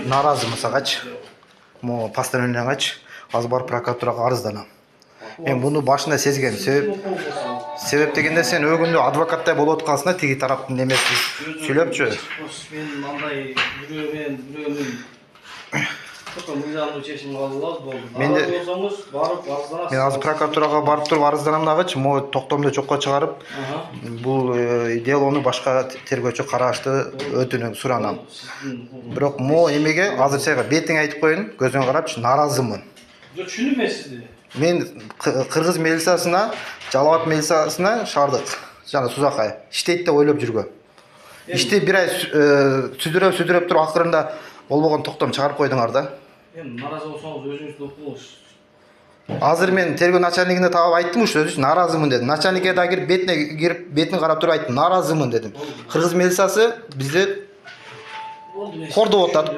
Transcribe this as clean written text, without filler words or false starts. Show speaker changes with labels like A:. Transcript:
A: наразымын сагачы. Мо постановленияңачы. Азыр барып прокуратурага арызданам. Мен буну башында сезген. Себеп дегенде сен өгүндө адвокаттай болуп аткансың да, тиги тараптын немеси сүйлөпчү.
B: Мен мындай бирөөнүн мыйзамдуу чечим кабыл болду. Болсоңуз барып арызданасыз.
A: Мен азыр прокуратурага барып туруп арызданам дагычы, мо токтомду жокко чыгарып, бул делону башка тергөөчү караштуу өтүнүп суранам. Бирок мо эмеге азыр сага бетиңе айтып коеюн, көзүңө карапчы, наразымын.
B: Жок, түшүнүм сизди.
A: Мен Кыргыз милициясына, Жалал-Абад милициясына шаардык жана Сузакай иштейт деп ойлоп жүргөм. Ишти бир ай сүдүрөп туруп акырында болбогон токтом чыгарып койдуңар да.
B: Эми наразы болсоңуз өзүңүз окуңуз.
A: Азыр мен тергөө начальнигине таап айттым ушу, өзү наразымын дедим. Начальникке да кирип бетин карап туруп айттым, наразымын дедим. Кыргыз милициясы бизди кордоп атат.